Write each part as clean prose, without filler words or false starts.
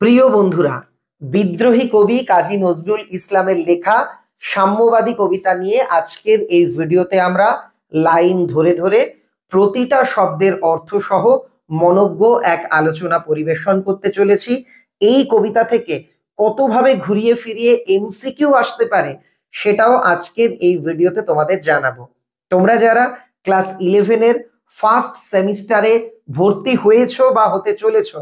প্রিয় বন্ধুরা, বিদ্রোহী কবি কাজী নজরুল ইসলামের লেখা সাম্যবাদী কবিতা নিয়ে আজকের এই ভিডিওতে আমরা লাইন ধরে ধরে প্রতিটা শব্দের অর্থ সহ মনোজ্ঞ এক আলোচনা পরিবেশন করতে চলেছি। এই কবিতা থেকে কতভাবে ঘুরিয়ে ফিরিয়ে এমসিকিউ আসতে পারে সেটাও আজকের এই ভিডিওতে তোমাদের জানাবো। তোমরা যারা ক্লাস 11-এর ফার্স্ট সেমিস্টারে ভর্তি হয়েছো বা হতে চলেছো,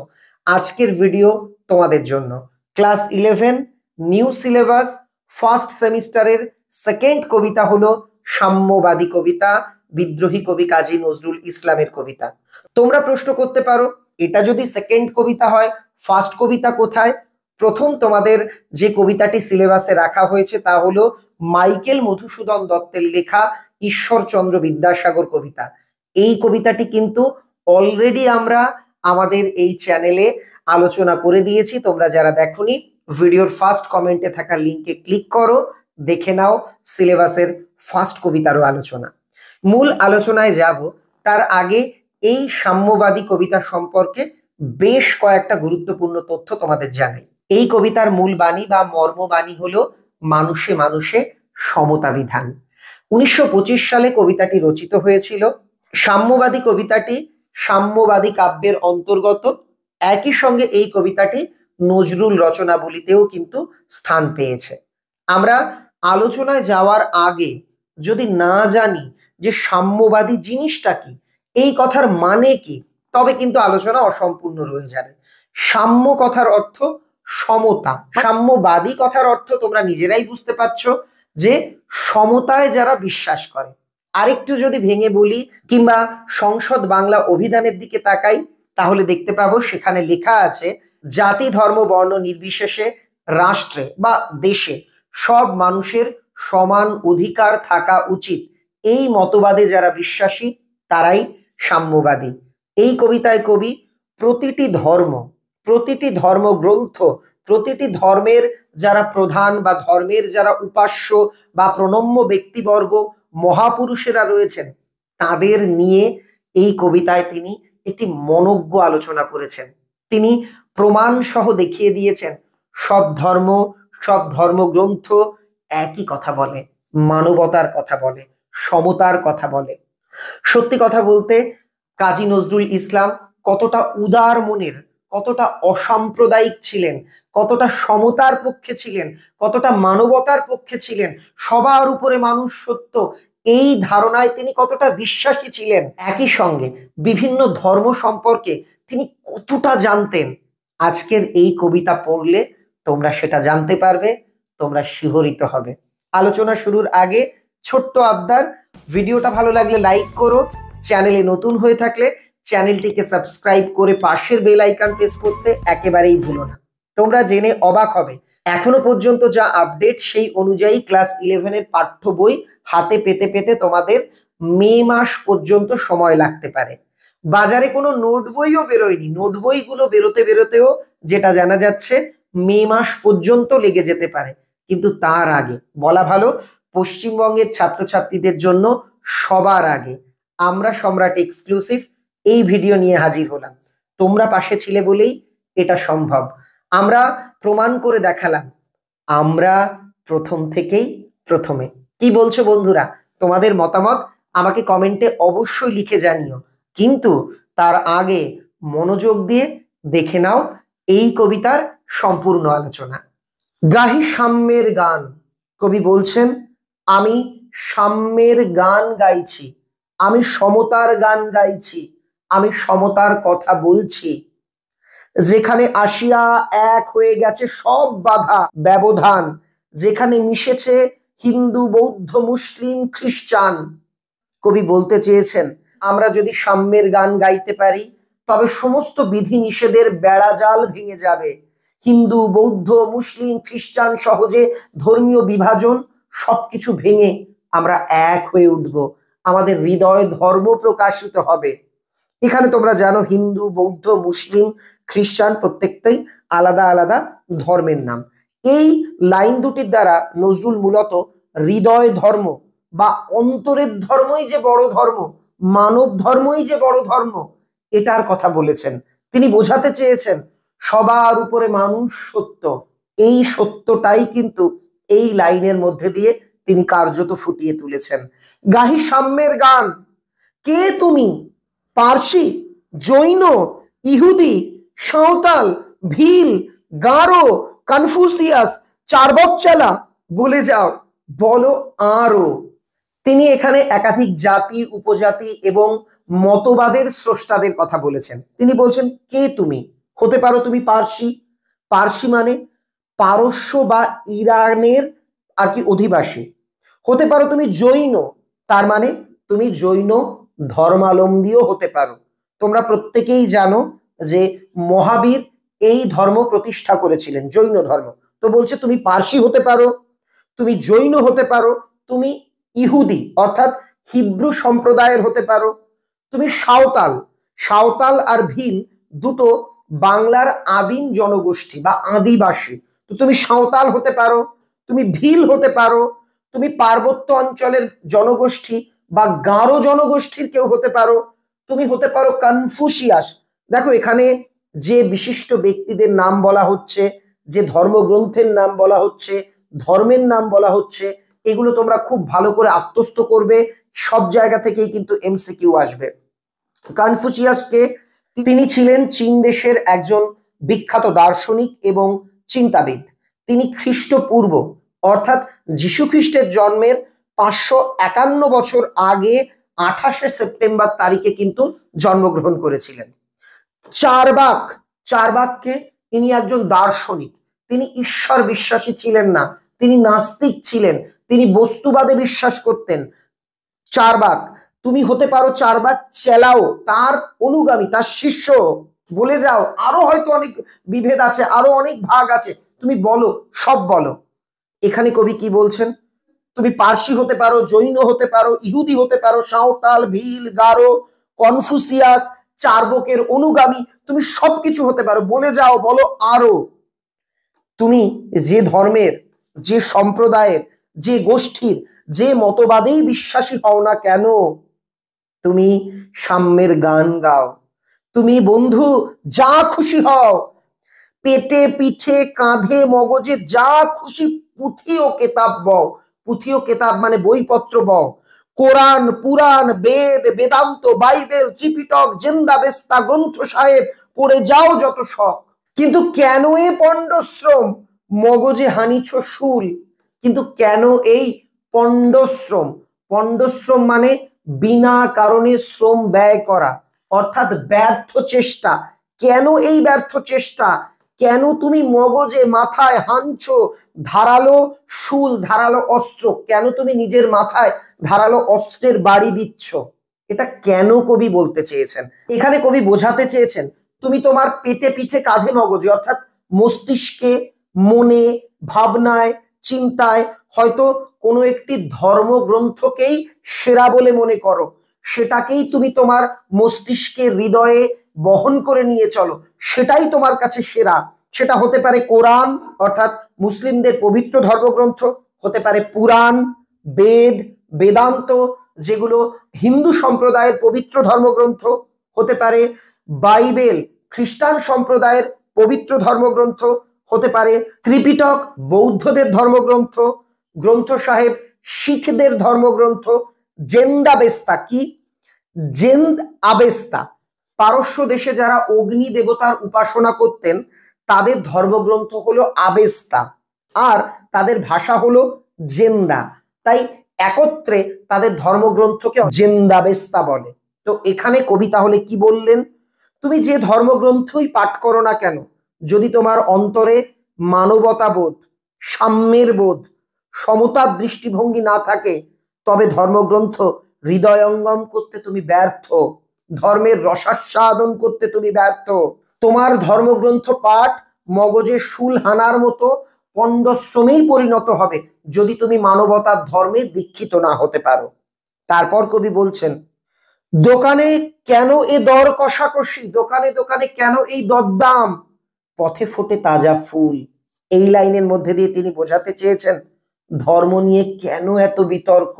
আজকের ভিডিও তোমাদের জন্য। ক্লাস 11 নিউ সিলেবাস ফার্স্ট সেমিস্টারের সেকেন্ড কবিতা হলো সাম্যবাদী কবিতা, বিদ্রোহী কবি কাজী নজরুল ইসলামের কবিতা। তোমরা প্রশ্ন করতে পারো, এটা যদি সেকেন্ড কবিতা হয়, ফার্স্ট কবিতা কোথায়? প্রথম তোমাদের যে কবিতাটি সিলেবাসে রাখা হয়েছে তা হলো মাইকেল মধুসূদন দত্তের লেখা ঈশ্বরচন্দ্র বিদ্যাসাগর কবিতা। এই কবিতাটি কিন্তু অলরেডি আমরা আমাদের এই চ্যানেলে আলোচনা করে দিয়েছি। তোমরা যারা দেখোনি, ভিডিওর ফার্স্ট কমেন্টে থাকা লিঙ্কে ক্লিক করো, দেখে নাও সিলেবাসের ফার্স্ট কবিতারও আলোচনা। মূল আলোচনায় যাব তার আগে এই সাম্যবাদী কবিতা সম্পর্কে বেশ কয়েকটা গুরুত্বপূর্ণ তথ্য তোমাদের জানাই। এই কবিতার মূল বাণী বা মর্মবাণী হলো মানুষে মানুষে সমতা বিধান। 1925 সালে কবিতাটি রচিত হয়েছিল। সাম্যবাদী কবিতাটি সাম্যবাদী কাব্যের অন্তর্গত। একই সঙ্গে এই কবিতাটি নজরুল রচনাবলীতেও কিন্তু স্থান পেয়েছে। আমরা আলোচনায় যাওয়ার আগে যদি না জানি যে সাম্যবাদী জিনিসটা কি, এই কথার মানে কি, তবে কিন্তু আলোচনা অসম্পূর্ণ রয়ে যাবে। সাম্য কথার অর্থ সমতা, সাম্যবাদী কথার অর্থ তোমরা নিজেরাই বুঝতে পারছো যে সমতায় যারা বিশ্বাস করে। আরেকটু যদি ভেঙে বলি কিংবা সংসদ বাংলা অভিধানের দিকে তাকাই, তাহলে দেখতে পাবো সেখানে লেখা আছে জাতি ধর্ম বর্ণ নির্বিশেষে রাষ্ট্রে বা দেশে সব মানুষের সমান অধিকার থাকা উচিত। এই মতবাদে যারা বিশ্বাসী তারাই সাম্যবাদী। এই কবিতায় কবি প্রতিটি ধর্মগ্রন্থ, প্রতিটি ধর্মের যারা প্রধান বা ধর্মের যারা উপাস্য বা প্রণম্য ব্যক্তিবর্গ, মহাপুরুষেরা রয়েছেন, তাদের নিয়ে এই কবিতায় তিনি একটি মনোজ্ঞ আলোচনা করেছেন। তিনি প্রমাণ সহ দেখিয়ে দিয়েছেন সব ধর্মগ্রন্থ একই কথা বলে, মানবতার কথা বলে, সমতার কথা বলে। সত্যি কথা বলতে কাজী নজরুল ইসলাম কতটা উদার মনের, কতটা অসাম্প্রদায়িক ছিলেন, কতটা সমতার পক্ষে ছিলেন, কতটা মানবতার পক্ষে ছিলেন, সবার উপরে মানুষ সত্য, এই ধারণায় তিনি কতটা বিশ্বাসী ছিলেন। একই সঙ্গে বিভিন্ন ধর্ম সম্পর্কে তিনি কতটা জানতেন, আজকের এই কবিতা পড়লে তোমরা সেটা জানতে পারবে, তোমরা শিহরিত হবে। আলোচনা শুরুর আগে ছোট্ট আবদার, ভিডিওটা ভালো লাগলে লাইক করো, চ্যানেলে নতুন হয়ে থাকলে চ্যানেলটিকে সাবস্ক্রাইব করে পাশের বেল আইকন প্রেস করতে একেবারেই ভুলো না। তোমরা জেনে অবাক হবে, এখনো পর্যন্ত যা আপডেট সেই অনুযায়ী ক্লাস 11-এর পাঠ্য বই হাতে পেতে পেতে তোমাদের মে মাস পর্যন্ত সময় লাগতে পারে। বাজারে কোনো নোট বইও বেরোয়নি, নোট বইগুলো বেরোতেও যেটা জানা যাচ্ছে মে মাস পর্যন্ত লেগে যেতে পারে। কিন্তু তার আগে বলা ভালো, পশ্চিমবঙ্গের ছাত্রছাত্রীদের জন্য সবার আগে আমরা সম্রাট এক্সক্লুসিভ এই ভিডিও নিয়ে হাজির হলাম। তোমরা পাশে ছিলে বলেই এটা সম্ভব। আমরা প্রমাণ করে দেখালাম আমরা প্রথম থেকেই প্রথমে। কি বলছো বন্ধুরা? তোমাদের মতামত আমাকে কমেন্টে অবশ্যই লিখে জানিও, কিন্তু তার আগে মনোযোগ দিয়ে দেখে নাও এই কবিতার সম্পূর্ণ আলোচনা। গাহি সাম্যের গান। কবি বলছেন, আমি সাম্যের গান গাইছি, আমি সমতার গান গাইছি, আমি সমতার কথা বলছি। যেখানে আসিয়া এক হয়ে গেছে সব বাধা ব্যবধান, যেখানে মিশেছে হিন্দু বৌদ্ধ মুসলিম খ্রিস্টান। কবি বলতে চেয়েছেন আমরা যদি সাম্যের গান গাইতে পারি তবে সমস্ত বিধি নিষেধের বেড়াজাল ভেঙে যাবে। হিন্দু বৌদ্ধ মুসলিম খ্রিস্টান সহজে ধর্মীয় বিভাজন সবকিছু ভেঙে আমরা এক হয়ে উঠব, আমাদের হৃদয় ধর্ম প্রকাশিত হবে। এখানে তোমরা জানো হিন্দু বৌদ্ধ মুসলিম খ্রিস্টান প্রত্যেকটাই আলাদা আলাদা ধর্মের নাম। এই লাইন দুটির দ্বারা নজরুল মূলত হৃদয় ধর্ম বা অন্তরের ধর্মই যে বড় ধর্ম, মানব ধর্মই যে বড় ধর্ম, এটার কথা বলেছেন। তিনি বোঝাতে চেয়েছেন সবার উপরে মানুষ সত্য, এই সত্যটাই কিন্তু এই লাইনের মধ্যে দিয়ে তিনি কার্যত ফুটিয়ে তুলেছেন। গাহি সাম্যের গান, কে তুমি? পার্সি, জৈন, ইহুদি, সাঁওতাল, ভিল, গারো, কনফুসিয়াস, চারবকচালা, বলে যাও, বলো আরো। তিনি এখানে একাধিক জাতি, উপজাতি এবং মতবাদের স্রষ্টাদের কথা বলেছেন। তিনি বলছেন কে তুমি? হতে পারো তুমি পার্সি, পার্সি মানে পারস্য বা ইরানের আর কি অধিবাসী। হতে পারো তুমি জৈন, তার মানে তুমি জৈন ধর্মাবলম্বীও হতে পারো। তোমরা প্রত্যেকেই জানো যে মহাবীর এই ধর্ম প্রতিষ্ঠা করেছিলেন, জৈন ধর্ম। তো বলছে তুমি পার্সি হতে পারো, তুমি জৈন হতে পারো, তুমি ইহুদি অর্থাৎ হিব্রু সম্প্রদায়ের হতে পারো, তুমি সাঁওতাল, সাঁওতাল আর ভিল দুটো বাংলার আদিম জনগোষ্ঠী বা আদিবাসী, তো তুমি সাঁওতাল হতে পারো, তুমি ভিল হতে পারো, তুমি পার্বত্য অঞ্চলের জনগোষ্ঠী বা গারো জনগোষ্ঠীর কেউ হতে পারো, তুমি হতে পারো কনফুসিয়াস। দেখো এখানে যে বিশিষ্ট ব্যক্তিদের নাম বলা হচ্ছে, যে ধর্মগ্রন্থের নাম বলা হচ্ছে, ধর্মের নাম বলা হচ্ছে, এগুলো তোমরা খুব ভালো করে আত্মস্থ করবে, সব জায়গা থেকেই কিন্তু এমসিকিউ আসবে। কনফুসিয়াসকে, তিনি ছিলেন চীন দেশের একজন বিখ্যাত দার্শনিক এবং চিন্তাবিদ। তিনি খ্রিস্টপূর্ব অর্থাৎ যীশু খ্রিস্টের জন্মের 551 বছর আগে 28শে সেপ্টেম্বর তারিখে কিন্তু জন্মগ্রহণ করেছিলেন। চারবাক, চারবাককে, তিনি একজন দার্শনিক, তিনি ঈশ্বর বিশ্বাসী ছিলেন না, তিনি নাস্তিক ছিলেন, তিনি বস্তুবাদে বিশ্বাস করতেন। চারবাক, তুমি হতে পারো চারবাক চেলাও, তার অনুগামী, তার শিষ্য, বলে যাও, আরো হয়তো অনেক বিভেদ আছে, আরো অনেক ভাগ আছে, তুমি বলো, সব বলো। এখানে কবি কি বলছেন? তুমি পার্সি হতে পারো, জৈন হতে পারো, ইহুদি হতে পারো, সাঁওতাল, ভিল, গারো, কনফুসিয়াস, চার্বকের অনুগামী, তুমি সবকিছু হতে পারো, বলে যাও, বলো আরো। তুমি যে ধর্মের, যে সম্প্রদায়ের, যে গোষ্ঠীর, যে মতবাদেই বিশ্বাসী হও না কেন, তুমি সাম্যের গান গাও, তুমি বন্ধু যা খুশি হও, পেটে পিঠে কাঁধে মগজে যা খুশি পুঁথি ও কেতাব বও, পুঁথি ও কেতাব মানে বইপত্র বও, কোরআন, পুরাণ, বেদ, বেদান্ত, বাইবেল, ত্রিপিটক, জেন্দাবেস্তা গ্রন্থ সাহেব পড়ে যাও যত শখ। কিন্তু কেন এ পণ্ডশ্রম, মগজে হানিছ শুল? কিন্তু কেন এই পণ্ডশ্রম? পণ্ডশ্রম মানে বিনা কারণে শ্রম ব্যয় করা, অর্থাৎ ব্যর্থ চেষ্টা। কেন এই ব্যর্থ চেষ্টা? কেন তুমি মগজে, মাথায় হানছো ধারালো শুল, ধারালো অস্ত্র? কেন তুমি নিজের মাথায় ধারালো অস্ত্রের বাড়ি দিচ্ছ? এটা কেন কবি বলতে চেয়েছেন? এখানে কবি বোঝাতে চেয়েছেন তুমি তোমার পেটে পিঠে কাঁধে মগজে অর্থাৎ মস্তিষ্কে, মনে, ভাবনায়, চিন্তায় হয়তো কোনো একটি ধর্মগ্রন্থকেই সেরা বলে মনে করো, সেটাকেই তুমি তোমার মস্তিষ্কে, হৃদয়ে বহন করে নিয়ে চলো, সেটাই তোমার কাছে সেরা। সেটা হতে পারে কোরআন অর্থাৎ মুসলিমদের পবিত্র ধর্মগ্রন্থ, হতে পারে পুরাণ, বেদ, বেদান্ত যেগুলো হিন্দু সম্প্রদায়ের পবিত্র ধর্মগ্রন্থ, হতে পারে বাইবেল খ্রিস্টান সম্প্রদায়ের পবিত্র ধর্মগ্রন্থ, হতে পারে ত্রিপিটক বৌদ্ধদের ধর্মগ্রন্থ, গ্রন্থ সাহেব শিখদের ধর্মগ্রন্থ, জেন্দাবেস্তা কি? জেন্দ আবেস্তা পারস্য দেশে যারা অগ্নি দেবতার উপাসনা করতেন তাদের ধর্মগ্রন্থ হলো আবেস্তা, আর তাদের ভাষা হলো জেন্দা, তাই একত্রে তাদের ধর্মগ্রন্থকে জেন্দাবেস্তা বলে। তো এখানে কবি তাহলে কি বললেন? তুমি যে ধর্মগ্রন্থই পাঠ করো না কেন, যদি তোমার অন্তরে মানবতা বোধ, সাম্যের বোধ, সমতার দৃষ্টিভঙ্গি না থাকে, তবে ধর্মগ্রন্থ হৃদয়ঙ্গম করতে তুমি ব্যর্থ, ধর্মের রসাস্বাদন করতে তুমি ব্যর্থ। তোমার ধর্মগ্রন্থ পাঠ মগজে শুল হানার মতো পণ্ডশ্রমেই পরিণত হবে যদি তুমি মানবতার ধর্মে দীক্ষিত না হতে পারো। তারপর কবি বলছেন দোকানে কেন এ দর কষাকষি, দোকানে দোকানে কেন এই দরদাম, পথে ফোটে তাজা ফুল। এই লাইনের মধ্যে দিয়ে তিনি বোঝাতে চেয়েছেন ধর্ম নিয়ে কেন এত বিতর্ক,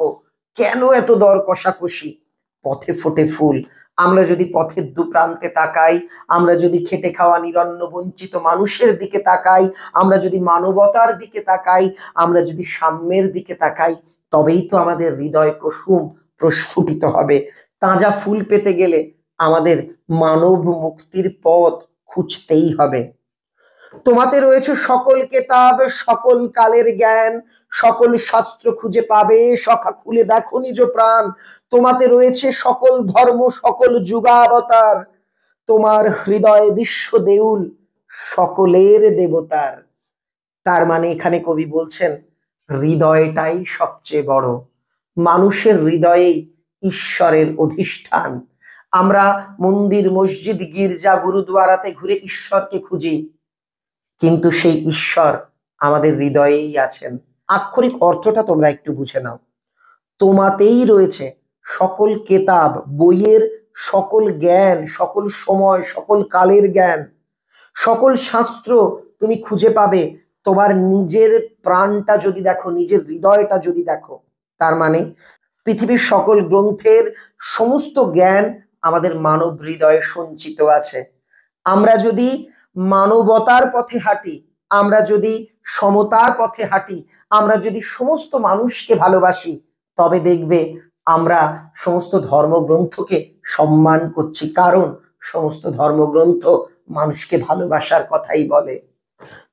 কেন এত দর কষাকষি, পথে ফোটে ফুল। আমরা যদি পথের দুপ্রান্তে তাকাই, আমরা যদি খেটে খাওয়া নিরন্ন বঞ্চিত মানুষের দিকে তাকাই, আমরা যদি মানবতার দিকে তাকাই, আমরা যদি সাম্যের দিকে তাকাই, তবেই তো আমাদের হৃদয় কুসুম প্রস্ফুটিত হবে। তাজা ফুল পেতে গেলে আমাদের মানব মুক্তির পথ খুঁজতেই হবে। তোমাতে রয়েছে সকল কেতাব, সকল কালের জ্ঞান, সকল শাস্ত্র খুঁজে পাবে, সখা খুলে দেখো নিজ প্রাণ। তোমাতে রয়েছে সকল ধর্ম, সকল যুগাবতার, তোমার হৃদয় বিশ্ব দেউল, সকলের দেবতার। তার মানে এখানে কবি বলছেন হৃদয়টাই সবচেয়ে বড়, মানুষের হৃদয়েই ঈশ্বরের অধিষ্ঠান। আমরা মন্দির, মসজিদ, গির্জা, গুরুদুয়ারাতে ঘুরে ঈশ্বরকে খুঁজি, কিন্তু সেই ঈশ্বর আমাদের হৃদয়েই আছেন। আক্ষরিক অর্থটা তোমরা একটু বুঝে নাও। তোমাতেই রয়েছে সকল কেতাব, বইয়ের সকল জ্ঞান, সকল সময়, সকল কালের জ্ঞান, সকল শাস্ত্র তুমি খুঁজে পাবে। তোমার নিজের প্রাণটা যদি দেখো, নিজের হৃদয়টা যদি দেখো, তার মানে পৃথিবীর সকল গ্রন্থের সমস্ত জ্ঞান আমাদের মানব হৃদয়ে সঞ্চিত আছে। আমরা যদি মানবতার পথে হাঁটি, আমরা যদি সমতার পথে হাঁটি, আমরা যদি সমস্ত মানুষকে ভালোবাসি, তবে দেখবে আমরা সমস্ত ধর্মগ্রন্থকে সম্মান করছি, কারণ সমস্ত ধর্মগ্রন্থ মানুষকে ভালোবাসার কথাই বলে।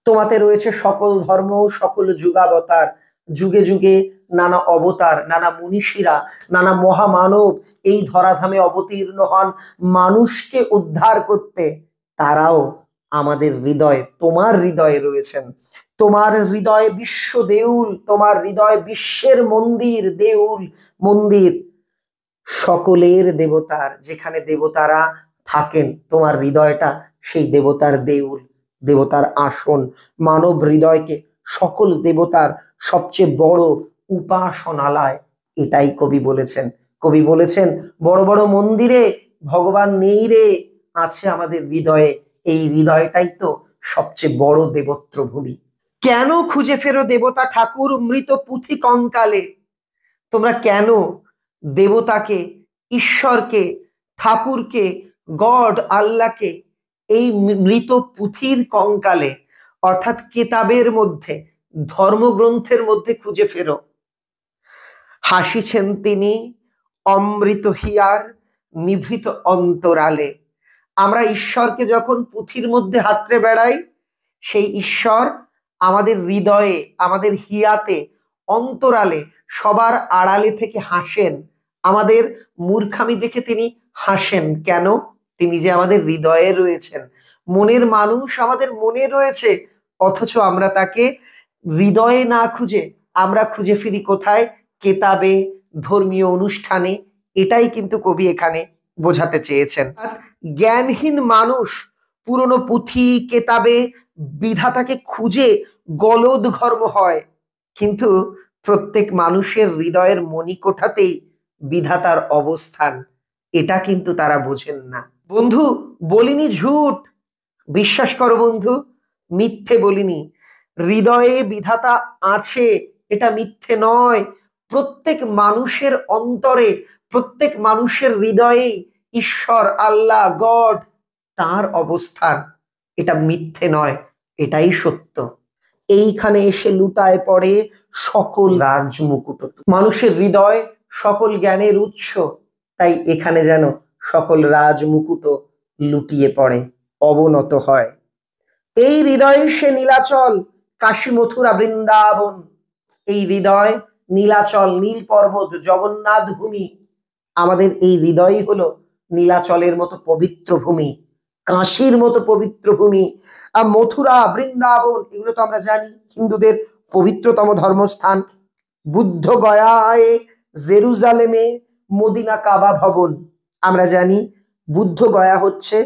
তোমাতে রয়েছে সকল ধর্ম, সকল যুগাবতার, যুগে যুগে নানা অবতার, নানা মনীষীরা, নানা মহামানব এই ধরাধামে অবতীর্ণ হন মানুষকে উদ্ধার করতে। তারাও আমাদের হৃদয়ে, তোমার হৃদয়ে রয়েছেন। তোমার হৃদয় বিশ্ব দেউল, তোমার হৃদয় বিশ্বের মন্দির, দেউল মন্দির সকলের দেবতার। যেখানে দেবতারা থাকেন, তোমার হৃদয়টা সেই দেবতার দেউল, দেবতার আসন। মানব হৃদয়কে সকল দেবতার সবচেয়ে বড় উপাসনালয়, এটাই কবি বলেছেন। কবি বলেছেন বড় বড় মন্দিরে ভগবান নেই রে, আছে আমাদের হৃদয়ে। এই হৃদয়টাই তো সবচেয়ে বড় দেবত্র ভূমি। কেন খুঁজে ফেরো দেবতা ঠাকুর মৃত পুঁথি কঙ্কালে? তোমরা কেন দেবতাকে, ঈশ্বরকে, ঠাকুরকে, গড আল্লাহকে এই মৃত পুঁথির কঙ্কালে, অর্থাৎ কেতাবের মধ্যে, ধর্মগ্রন্থের মধ্যে খুঁজে ফেরো? হাসিছেন তিনি অমৃত হিয়ার নিভৃত অন্তরালে। আমরা ঈশ্বরকে যখন পুঁথির মধ্যে হাতড়ে বেড়াই, সেই ঈশ্বর আমাদের হৃদয়ে, আমাদের হিয়াতে, অন্তরালে, সবার আড়ালে থেকে হাসেন। আমাদের মূর্খামি দেখে তিনি হাসেন। কেন? তিনি যে আমাদের হৃদয়ে রয়েছেন, মনের মানুষ আমাদের মনে রয়েছে, অথচ আমরা তাকে হৃদয়ে না খুঁজে আমরা খুঁজে ফিরি কোথায়? কেতাবে, ধর্মীয় অনুষ্ঠানে। এটাই কিন্তু কবি এখানে বোঝাতে চেয়েছেন। জ্ঞানহীন মানুষ পুরনো পুঁথি, কেতাবে বিধাতাকে খুঁজে গলদঘর্ম হয়, কিন্তু প্রত্যেক মানুষের হৃদয়ের মণিকোঠাতেই বিধাতার অবস্থান, এটা কিন্তু তারা বোঝেন না। বন্ধু, বলিনি ঝুট, বিশ্বাস করো বন্ধু, মিথ্যে বলিনি। হৃদয়ে বিধাতা আছে, এটা মিথ্যে নয়। প্রত্যেক মানুষের অন্তরে, প্রত্যেক মানুষের হৃদয়ে ঈশ্বর, আল্লাহ, গড, তার অবস্থান, এটা মিথ্যে নয়, এটাই সত্য। এইখানে এসে লুটায় পড়ে সকল রাজমুকুট। মানুষের হৃদয় সকল জ্ঞানের উৎস, তাই এখানে যেন সকল রাজমুকুট লুটিয়ে পড়ে, অবনত হয়। এই হৃদয়ে সে নীলাচল, কাশী, মথুরা, বৃন্দাবন। এই হৃদয় নীলাচল, নীল পর্বত, জগন্নাথ ভূমি। আমাদের এই হৃদয়ই হলো নীলাচলের মতো পবিত্র ভূমি, কাশীর মতো পবিত্র ভূমি। আর মথুরা, বৃন্দাবন, এগুলো তো আমরা জানি হিন্দুদের পবিত্রতম ধর্মস্থান। বুদ্ধ গয়ায়, জেরুজালেমে, মদিনা কাবা ভবন। আমরা জানি বুদ্ধ গয়া হচ্ছে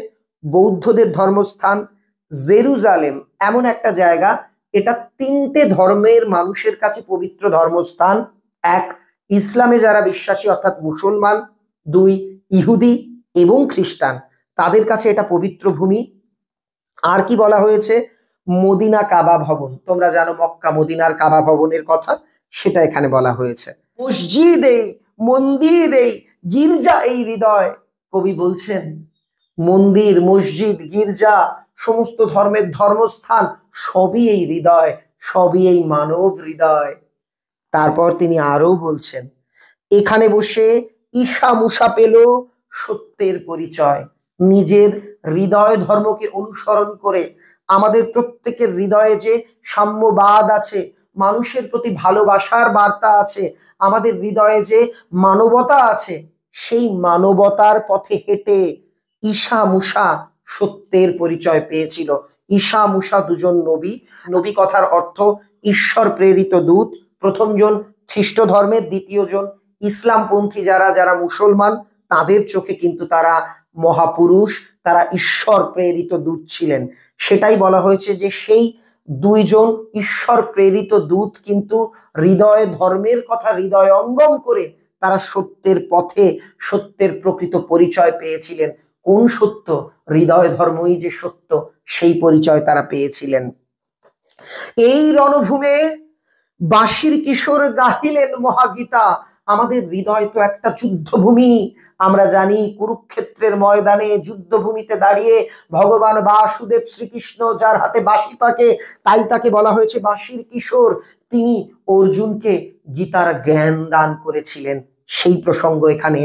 বৌদ্ধদের ধর্মস্থান। জেরুজালেম এমন একটা জায়গা, এটা তিনটে ধর্মের মানুষের কাছে পবিত্র ধর্মস্থান। এক, ইসলামে যারা বিশ্বাসী অর্থাৎ মুসলমান। দুই, ইহুদি এবং খ্রিস্টান, তাদের কাছে এটা পবিত্র ভূমি। আর কি বলা হয়েছে? মদিনা কাবা ভবন। তোমরা জানো মক্কা মদিনার কাবা ভবনের কথা, সেটা এখানে বলা হয়েছে। মসজিদ এই, মন্দির এই, গির্জা এই হৃদয়, কবি বলছেন মন্দির, মসজিদ, গির্জা, সমস্ত ধর্মের ধর্মস্থান সবই এই হৃদয়, সবই এই মানব হৃদয়। তারপর তিনি আরো বলছেন, এখানে বসে ঈশা মুসা পেল সত্যের পরিচয়। নিজের হৃদয় ধর্মকে অনুসরণ করে আমাদের প্রত্যেকের হৃদয়ে যে সাম্যবাদ আছে, মানুষের প্রতি ভালোবাসার বার্তা আছে, আমাদের হৃদয়ে যে মানবতা আছে, সেই মানবতার পথে হেঁটে ঈশা মুসা সত্যের পরিচয় পেয়েছিল। ঈশা মুসা দুজন নবী। নবী কথার অর্থ ঈশ্বর প্রেরিত দূত। প্রথমজন খ্রিস্ট ধর্মের, দ্বিতীয়জন ইসলামপন্থী যারা যারা মুসলমান, তাদের চোখে কিন্তু তারা মহাপুরুষ, তারা ঈশ্বর প্রেরিত দূত ছিলেন। সেটাই বলা হয়েছে যে সেই দুইজন ঈশ্বর প্রেরিত দূত কিন্তু হৃদয় ধর্মের কথা হৃদয়ঙ্গম করে তারা সত্যের পথে সত্যের প্রকৃত পরিচয় পেয়েছিলেন। কোন সত্য? হৃদয় ধর্মই যে সত্য, সেই পরিচয় তারা পেয়েছিলেন। এই রণভূমে বাঁশির কিশোর গাহিলেন মহাগীতা। আমাদের হৃদয় তো একটা যুদ্ধভূমি। আমরা জানি কুরুক্ষেত্রের ময়দানে যুদ্ধভূমিতে দাঁড়িয়ে ভগবান বাসুদেব শ্রীকৃষ্ণ, যার হাতে বাঁশি থাকে, তাই তাকে বলা হয়েছে বাঁশির কিশোর। তিনি অর্জুনকে গীতার জ্ঞান দান করেছিলেন। সেই প্রসঙ্গ এখানে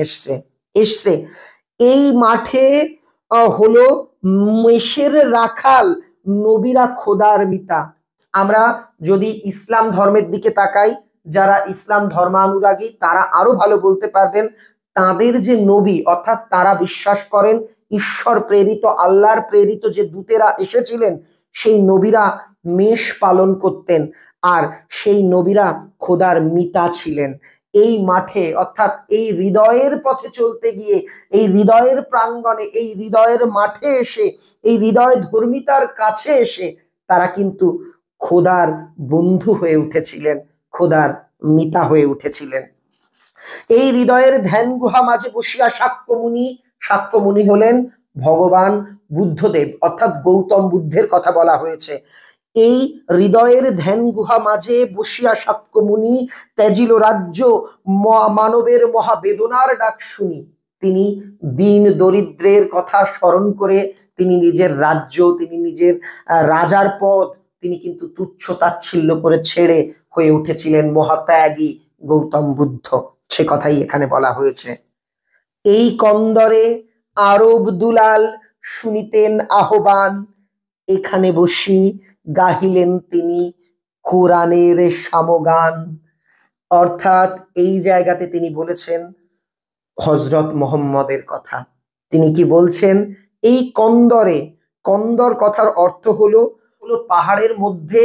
এসছে। এই মাঠে হলো মেষের রাখাল, নবীরা খোদার মিতা। আমরা যদি ইসলাম ধর্মের দিকে তাকাই, যারা ইসলাম ধর্মানুরাগী তারা আরো ভালো বলতে পারবেন। তাদের যে নবী, অর্থাৎ তারা বিশ্বাস করেন ঈশ্বর প্রেরিত, আল্লাহর প্রেরিত যে দূতেরা এসেছিলেন, সেই নবীরা মেষ পালন করতেন, আর সেই নবীরা খোদার মিতা ছিলেন। এই মাঠে, অর্থাৎ এই হৃদয়ের পথে চলতে গিয়ে, এই হৃদয়ের প্রাঙ্গণে, এই হৃদয়ের মাঠে এসে, এই হৃদয় ধর্মিতার কাছে এসে তারা কিন্তু খোদার বন্ধু হয়ে উঠেছিলেন, খোদার মিতা হয়ে উঠেছিলেন। এই হৃদয়ের ধ্যান গুহা মাঝে বসিয়া সাক্ষ্যমুনি হলেন ভগবান বুদ্ধদেব, অর্থাৎ গৌতম বুদ্ধের কথা বলা হয়েছে। এই হৃদয়ের ধ্যান গুহা মাঝে বসিয়া সাক্ষ্যমুনি ত্যাজিল রাজ্য, মানবের মহাবেদনার ডাক শুনি। তিনি দীন দরিদ্রের কথা স্মরণ করে তিনি নিজের রাজ্য, তিনি নিজের রাজার পদ তিনি কিন্তু তুচ্ছ তাচ্ছিল্য করে ছেড়ে হয়ে উঠেছিলেন মহাত্যাগী গৌতম বুদ্ধ। সে কথাই এখানে বলা হয়েছে। এই কন্দরে আরব দুলাল শুনিতেন আহ্বান, এখানে বসি গাহিলেন তিনি কোরআনের সামগান। অর্থাৎ এই জায়গাতে তিনি বলেছেন হযরত মুহাম্মদের কথা। তিনি কি বলছেন? এই কন্দরে, কন্দর কথার অর্থ হলো পাহাড়ের মধ্যে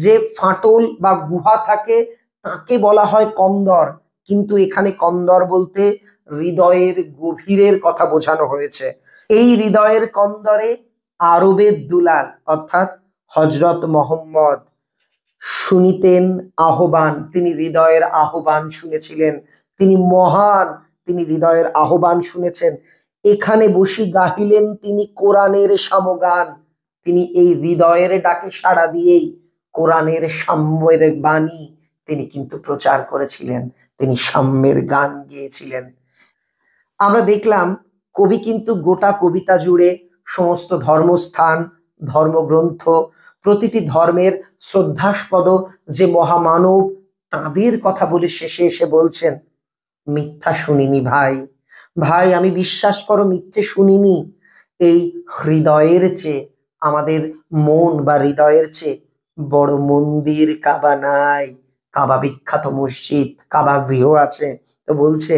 যে ফাটল বা গুহা থাকে তাকে বলা হয় কন্দর, কিন্তু এখানে কন্দর বলতে হৃদয়ের গভীরের কথা বোঝানো হয়েছে। এই হৃদয়ের কন্দরে আরবের দুলাল অর্থাৎ হযরত মুহাম্মদ শুনিতেন আহ্বান, তিনি হৃদয়ের আহ্বান শুনেছিলেন। তিনি মহান, তিনি হৃদয়ের আহ্বান শুনেছেন। এখানে বসি গাহিলেন তিনি কোরআনের সামগান, তিনি এই হৃদয়ের ডাকে সাড়া দিয়েই কোরআনের সাম্যের বাণী তিনি কিন্তু প্রচার করেছিলেন, তিনি সাম্যের গান গেয়েছিলেন। আমরা দেখলাম কবি কিন্তু গোটা কবিতা জুড়ে সমস্ত ধর্মস্থান, ধর্মগ্রন্থ, প্রতিটি ধর্মের শ্রদ্ধাস্পদ যে মহামানব, তাদের কথা বলে শেষে এসে বলছেন মিথ্যা শুনিনি ভাই, ভাই আমি বিশ্বাস করো মিথ্যে শুনিনি। এই হৃদয়ের চেয়ে, আমাদের মন বা হৃদয়ের চেয়ে বড় মন্দির কাবা নাই। কাবা বিখ্যাত মসজিদ, কাবা গৃহ আছে, তো বলছে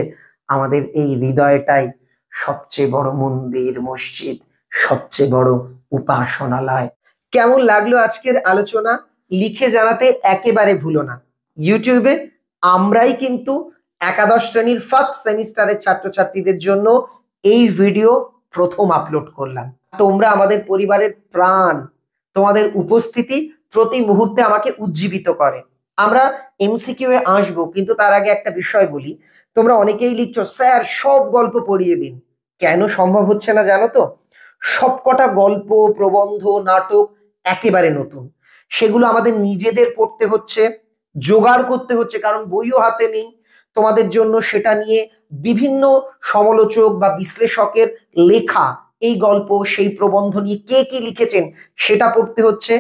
আমাদের এই হৃদয়টাই সবচেয়ে বড় মন্দির, মসজিদ, সবচেয়ে বড় উপাসনালয়। কেমন লাগলো আজকের আলোচনা? লিখে জানাতে একেবারে ভুলো না। ইউটিউবে আমরাই কিন্তু একাদশ শ্রেণীর ফার্স্ট সেমিস্টারের ছাত্রছাত্রীদের জন্য এই ভিডিও প্রথম আপলোড করলাম। তোমরা আমাদের পরিবারের প্রাণ, তোমাদের উপস্থিতি প্রতি মুহূর্তে আমাকে উজ্জীবিত করে। আমরা এমসিকিউ এ আসবো, কিন্তু তার আগে একটা বিষয় বলি। তোমরা অনেকেই লিখছো স্যার সব গল্প পড়িয়ে দিন, কেন সম্ভব হচ্ছে না জানো তো? সবকটা গল্প, প্রবন্ধ, নাটক একেবারে নতুন, সেগুলো আমাদের নিজেদের পড়তে হচ্ছে, জোগাড় করতে হচ্ছে, কারণ বইও হাতে নেই। তোমাদের জন্য সেটা নিয়ে বিভিন্ন সমালোচক বা বিশ্লেষকের লেখা এই গল্প, সেই প্রবন্ধ নিয়ে কে কি লিখেছেন সেটা পড়তে হচ্ছে,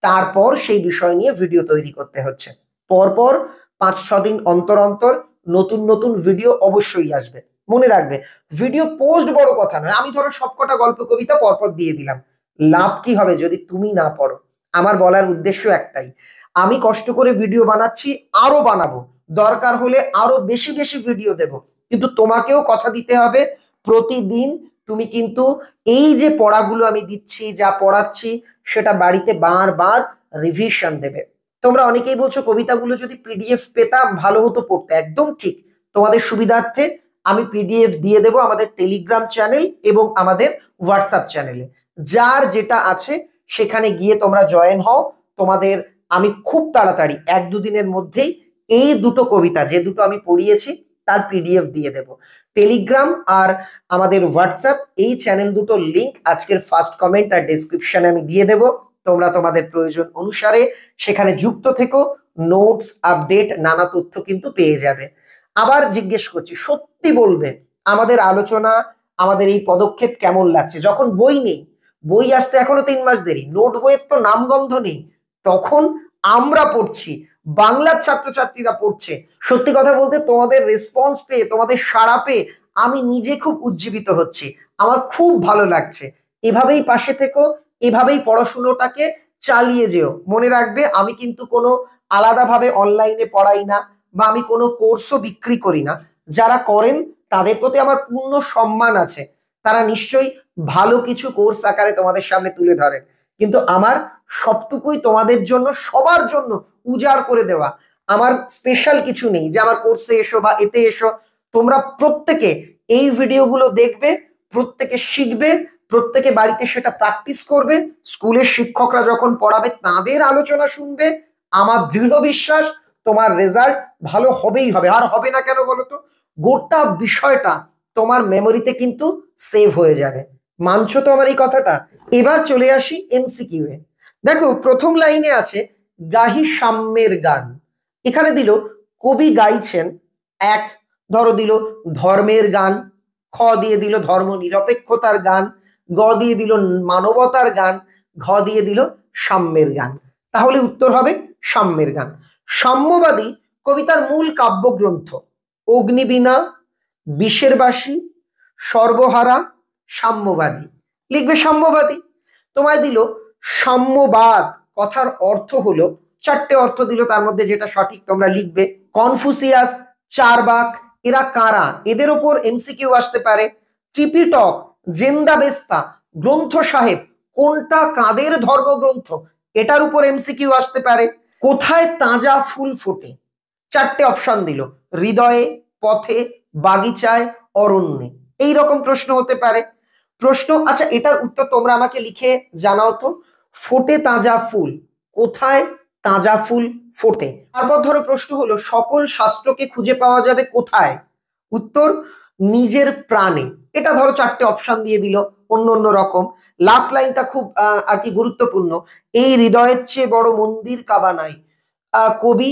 তারপর সেই বিষয় নিয়ে ভিডিও তৈরি করতে হচ্ছে। পরপর 5-6 দিন অন্তর অন্তর নতুন নতুন ভিডিও অবশ্যই আসবে। মনে রাখবে, ভিডিও পোস্ট বড় কথা নয়। আমি ধরো সবকটা গল্প কবিতা পরপর দিয়ে দিলাম, লাভ কি হবে যদি তুমি না পড়ো? আমার বলার উদ্দেশ্য একটাই, আমি কষ্ট করে ভিডিও বানাচ্ছি, আরো বানাবো, দরকার হলে আরো বেশি বেশি ভিডিও দেব, কিন্তু তোমাকেও কথা দিতে হবে প্রতিদিন তুমি কিন্তু এই যে পড়াগুলো আমি দিচ্ছি, যা পড়াচ্ছি, সেটা বাড়িতে বারবার রিভিশন দেবে। তোমরা অনেকেই বলছো কবিতাগুলো যদি পিডিএফ পেতাম ভালো হতো পড়তে। একদম ঠিক, তোমাদের সুবিধার্থে আমি পিডিএফ দিয়ে দেব আমাদের টেলিগ্রাম চ্যানেল এবং আমাদের হোয়াটসঅ্যাপ চ্যানেলে। যার যেটা আছে সেখানে গিয়ে তোমরা জয়েন হও। তোমাদের আমি খুব তাড়াতাড়ি 1-2 দিনের মধ্যেই এই দুটো কবিতা, যে দুটো আমি পড়িয়েছি, তার পিডিএফ দিয়ে দেব। টেলিগ্রাম আর আমাদের হোয়াটসঅ্যাপ এই চ্যানেল দুটোর লিংক আজকের ফার্স্ট কমেন্ট আর ডেসক্রিপশনে আমি দিয়ে দেব। তোমরা তোমাদের প্রয়োজন অনুসারে সেখানে যুক্ত থেকো, নোটস, আপডেট, নানা তথ্য কিন্তু পেয়ে যাবে। আবার জিজ্ঞেস করছি, সত্যি বলবে আমাদের আলোচনা, আমাদের এই পদক্ষেপ কেমন লাগছে? যখন বই নেই, বই আসতে এখনো 3 মাস দেরি, নোট বইয়ের তো নামগন্ধ নেই, তখন আমরা পড়ছি, বাংলার ছাত্রছাত্রীরা পড়ছে। সত্যি কথা বলতে তোমাদের রেসপন্স পেয়ে, তোমাদের সাড়া পেয়ে আমি নিজে খুব উজ্জীবিত হচ্ছি, আমার খুব ভালো লাগছে। এভাবেই পাশে থেকো, এভাবেই পড়াশুনোটাকে চালিয়ে যেও। মনে রাখবে, আমি কিন্তু কোনো আলাদাভাবে অনলাইনে পড়াই না, বা আমি কোনো কোর্সও বিক্রি করি না। যারা করেন তাদের প্রতি আমার পূর্ণ সম্মান আছে, তারা নিশ্চয়ই ভালো কিছু কোর্স আকারে তোমাদের সামনে তুলে ধরেন, কিন্তু আমার সবটুকুই তোমাদের জন্য, সবার জন্য উজাড় করে দেওয়া। আমার স্পেশাল কিছু নেই যে আমার কোর্সে এসো বা এতে এসো। তোমরা প্রত্যেকে এই ভিডিওগুলো দেখবে, প্রত্যেকে শিখবে, প্রত্যেকে বাড়িতে সেটা প্র্যাকটিস করবে, স্কুলের শিক্ষকরা যখন পড়াবে তাদের আলোচনা শুনবে। আমার দৃঢ় বিশ্বাস তোমার রেজাল্ট ভালো হবেই হবে। আর হবে না কেন বলো তো? গোটা বিষয়টা তোমার মেমোরিতে কিন্তু সেভ হয়ে যাবে। মানছো তো আমার এই কথাটা? এবার চলে আসি এমসিকিউ এ। দেখো, প্রথম লাইনে আছে গাহি সাম্যের গান। এখানে দিল কবি গাইছেন এক, ধরো দিল ধর্মের গান, খ দিয়ে দিল ধর্ম নিরপেক্ষতার গান, গ দিয়ে দিল মানবতার গান, ঘ দিয়ে দিল সাম্যের গান। তাহলে উত্তর হবে সাম্যের গান। সাম্যবাদী কবিতার মূল কাব্যগ্রন্থ অগ্নিবীণা, বিষের বাসী, সর্বহারা, সাম্যবাদী। লিখবে সাম্যবাদী। তোমায় দিল সাম্যবাদ কথার অর্থ হলো, 4টে অর্থ দিল, তার মধ্যে যেটা সঠিক তোমরা লিখবে। কনফুসিয়াস, চারবাক, এরা কারা? এদের ওপর এমসিকিউ আসতে পারে। ত্রিপিটক, জেন্দাবেস্তা, গ্রন্থ সাহেব, কোনটা কাদের ধর্মগ্রন্থ? এটার উপর এমসিকিউ আসতে পারে। কোথায় তাজা ফুল ফোটে? 4টে অপশন দিল, হৃদয়ে, পথে, বাগিচায়, অরণ্যে। এই রকম প্রশ্ন হতে পারে। প্রশ্ন, আচ্ছা এটার উত্তর তোমরা আমাকে লিখে জানাও তো। ফোটে তাজা ফুল, কোথায় তাজা ফুল ফোটে? তারপর ধরো প্রশ্ন হলো সকল শাস্ত্রকে খুঁজে পাওয়া যাবে কোথায়? উত্তর নিজের প্রাণে। এটা ধরো 4টে অপশন দিয়ে দিল অন্য অন্য রকম। লাস্ট লাইনটা খুব আর কি গুরুত্বপূর্ণ, এই হৃদয়ের চেয়ে বড় মন্দির কাবা নাই। কবি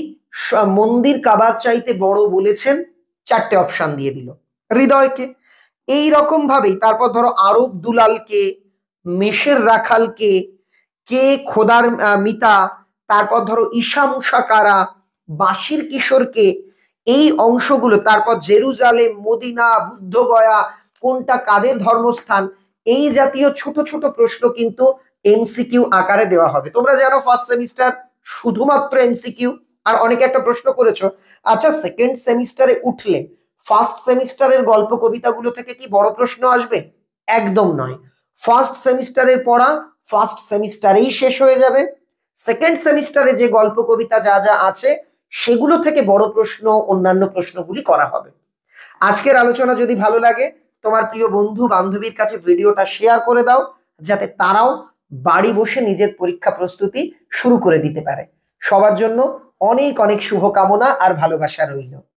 মন্দির কাবার চাইতে বড় বলেছেন, 4টে অপশন দিয়ে দিল হৃদয়কে। এই রকম ভাবেই তারপর ধরো আরব দুলালকে, মেষের রাখালকে, কে খোদার মিতা, তারপর ধরো ঈশা মুসা কারা, বাঁশির কিশোরকে, এই অংশগুলো, তারপর জেরুজালেম, মদিনা, বুদ্ধগয়া, কোনটা কাদের ধর্মস্থান, এই জাতীয় ছোট ছোট প্রশ্ন কিন্তু এমসিকিউ আকারে দেওয়া হবে। তোমরা জানো ফার্স্ট সেমিস্টার শুধুমাত্র এমসিকিউ। আর অনেকে একটা প্রশ্ন করেছো, আচ্ছা সেকেন্ড সেমিস্টারে উঠলে ফার্স্ট সেমিস্টারের গল্প কবিতাগুলো থেকে কি বড় প্রশ্ন আসবে? একদম নয়। ফার্স্ট সেমিস্টারের পড়া ফার্স্ট সেমিস্টারেই শেষ হয়ে যাবে। সেকেন্ড সেমিস্টারে যে গল্প কবিতা যা যা আছে সেগুলো থেকে বড় প্রশ্ন, অন্যান্য প্রশ্নগুলি করা হবে। আজকের আলোচনা যদি ভালো লাগে, তোমার প্রিয় বন্ধু বান্ধবীর কাছে ভিডিওটা শেয়ার করে দাও, যাতে তারাও বাড়ি বসে নিজের পরীক্ষা প্রস্তুতি শুরু করে দিতে পারে। সবার জন্য অনেক অনেক শুভকামনা আর ভালোবাসা রইল।